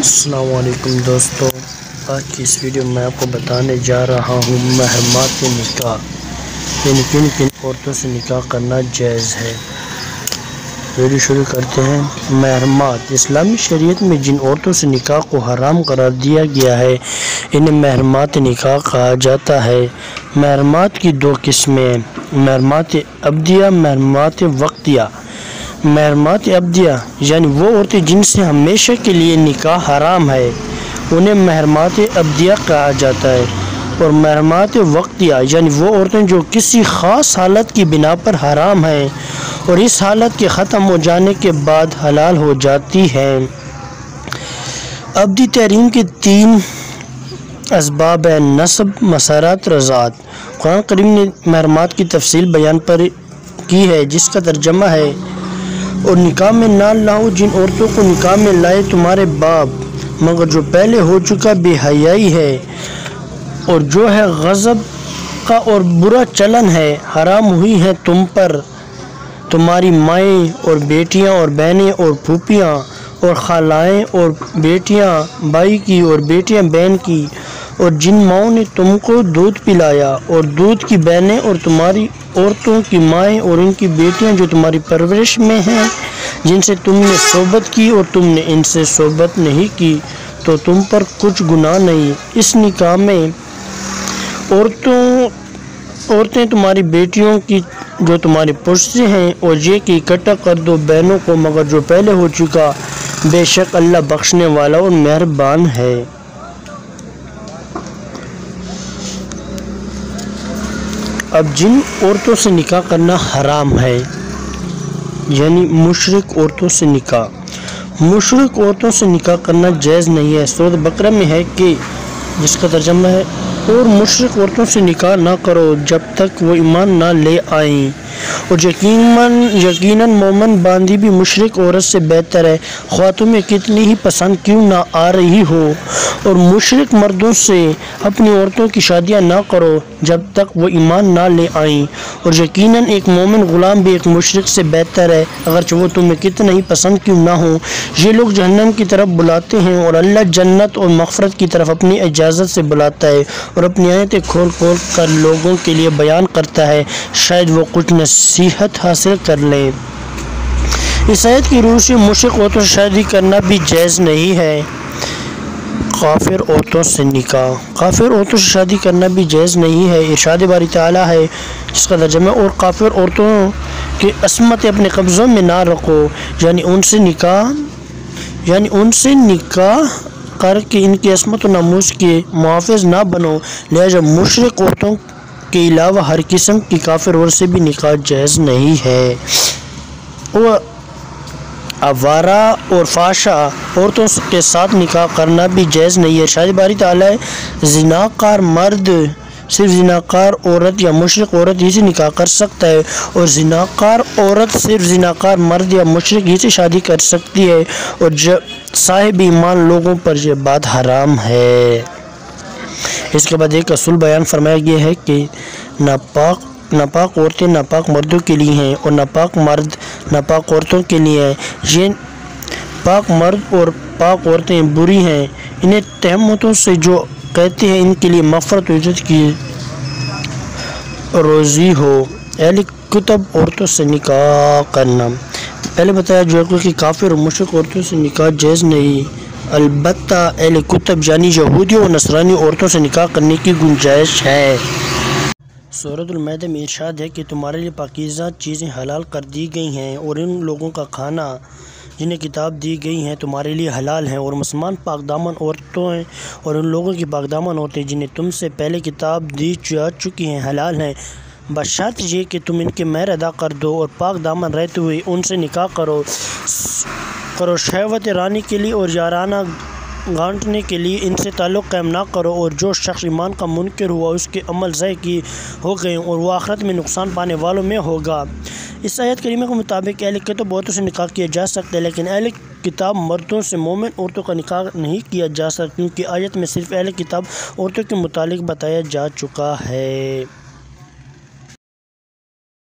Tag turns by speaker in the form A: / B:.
A: السلام علیکم دوستو، آج کی اس ویڈیو میں آپ کو بتانے جا رہا ہوں محرمات نکاح، یعنی کن کن عورتوں سے نکاح کرنا جائز ہے۔ ویڈیو شروع کرتے ہیں۔ محرمات اسلامی شریعت میں جن عورتوں سے نکاح کو حرام قرار دیا گیا ہے انہیں محرمات نکاح کہا جاتا ہے۔ محرمات کی دو قسمیں ہیں، محرمات ابدیہ، محرمات وقتیہ۔ محرمات ابدیہ یعنی وہ عورتیں جن سے ہمیشہ کے لیے نکاح حرام ہے انہیں محرمات ابدیہ کہا جاتا ہے، اور محرمات وقتیہ یعنی وہ عورتیں جو کسی خاص حالت کی بنا پر حرام ہیں اور اس حالت کے ختم ہو جانے کے بعد حلال ہو جاتی ہیں۔ ابدی تحریم کے 3 اسباب ہیں: نسب، مسارات، رضاعت۔ قرآن کریم نے محرمات کی تفصیل بیان پر کی ہے، جس کا ترجمہ ہے: اور نکاح میں نہ لاؤ جن عورتوں کو نکاح میں لائے تمہارے باپ، مگر جو پہلے ہو چکا بے حیائی ہے اور جو ہے غضب کا اور برا چلن ہے، حرام ہوئی ہیں تم پر تمہاری مائیں اور بیٹیاں اور بہنیں اور پھوپھیاں اور خالائیں اور بیٹیاں بھائی کی اور بیٹیاں بہن کی، اور جن ماؤں نے تم کو دودھ پلایا، اور دودھ کی بہنیں اور تمہاری عورتوں کی مائیں اور ان کی بیٹیاں جو تمہاری پرورش میں ہیں، جن سے تم نے صحبت کی اور تم نے ان سے صحبت نہیں کی تو تم پر کچھ گناہ نہیں۔ اس نکاح میں عورتیں تمہاری بیٹیوں کی جو تمہاری پشت سے ہیں، اور یہ کہ اکٹھا کر دو بہنوں کو مگر جو پہلے ہو چکا، بے شک اللہ بخشنے والا اور مہربان ہے۔ اب جن عورتوں سے نکاح کرنا حرام ہے، یعنی مشرک عورتوں سے نکاح۔ مشرک عورتوں سے نکاح کرنا جائز نہیں ہے۔ سورۃ بقرہ میں ہے کہ جس کا ترجمہ ہے: اور مشرک عورتوں سے نکاح نہ کرو جب تک وہ ایمان نہ لے آئیں، اور یقیناً مومن باندی بھی مشرک عورت سے بہتر ہے، خواہ تمہیں کتنی ہی پسند کیوں نہ آ رہی ہو۔ اور مشرک مردوں سے اپنی عورتوں کی شادیاں نہ کرو جب تک وہ ایمان نہ لے آئیں، اور یقیناً ایک مومن غلام بھی ایک مشرک سے بہتر ہے، اگرچہ وہ تمہیں کتنا ہی پسند کیوں نہ ہو۔ یہ لوگ جہنم کی طرف بلاتے ہیں اور اللہ جنت اور مغفرت کی طرف اپنی اجازت سے بلاتا ہے اور اپنی آیتیں کھول کھول کر لوگوں کے لیے بیان کرتا ہے، شاید وہ کچھ نصیحت حاصل کر لیں۔ اس آیت کی روح سے مشرک عورتوں سے شادی کرنا بھی جائز نہیں ہے۔ کافر عورتوں سے نکاح۔ کافر عورتوں سے شادی کرنا بھی جائز نہیں ہے۔ ارشاد باری تعالیٰ ہے، جس کا ترجمہ: اور کافر عورتوں کی عصمت اپنے قبضوں میں نہ رکھو، یعنی ان سے نکاح کر کے ان کی عصمت و ناموس کے محافظ نہ بنو، لہذا مشرک عورتوں کے علاوہ ہر قسم کی کافر عورت سے بھی نکاح جائز نہیں ہے۔ اور آوارہ اور فحشہ عورتوں کے ساتھ نکاح کرنا بھی جائز نہیں ہے۔ ارشاد باری تعالیٰ ہے: زناکار مرد صرف زناکار عورت یا مشرک عورت ہی سے نکاح کر سکتا ہے، اور زناکار عورت صرف زناکار مرد یا مشرک ہی سے شادی کر سکتی ہے، اور صاحب ایمان لوگوں پر یہ بات حرام ہے۔ اس کے بعد ایک اصول بیان فرمایا گیا ہے کہ ناپاک عورتیں ناپاک مردوں کے لیے ہیں اور ناپاک مرد ناپاک عورتوں کے لیے ہیں۔ یہ پاک مرد اور پاک عورتیں بری ہیں، انہیں تہمتوں سے جو کہتے ہیں ان کے لیے مغفرت و عزت کی روزی ہو۔ اہل کتاب عورتوں سے نکاح کرنا۔ پہلے بتایا جو ہے کہ کافر اور مشرک عورتوں سے نکاح جائز نہیں، البتہ اہل کتاب یعنی یہودیوں اور نصرانی عورتوں سے نکاح کرنے کی گنجائش ہے۔ سورۃ المائدہ میں ارشاد ہے کہ تمہارے لیے پاکیزہ چیزیں حلال کر دی گئی ہیں، اور ان لوگوں کا کھانا جنہیں کتاب دی گئی ہیں تمہارے لیے حلال ہیں، اور مسلمان پاک دامن عورتیں اور ان لوگوں کی پاک دامن عورتیں جنہیں تم سے پہلے کتاب دی جا چکی ہیں حلال ہیں، بشرط یہ کہ تم ان کے مہر ادا کر دو اور پاک دامن رہتے ہوئے ان سے نکاح کرو شہوت رانی کے لیے اور یارانہ گانٹنے کے لیے ان سے تعلق قائم نہ کرو، اور جو شخص ایمان کا منکر ہوا اس کے عمل ضائع ہو گئے اور وہ آخرت میں نقصان پانے والوں میں ہوگا۔ اس آیت کریمہ کے مطابق اہل کتاب عورتوں سے نکاح کیا جا سکتا ہے، لیکن اہل کتاب مردوں سے مومن عورتوں کا نکاح نہیں کیا جا سکتا، کیونکہ آیت میں صرف اہل کتاب عورتوں کے متعلق بتایا جا چکا ہے۔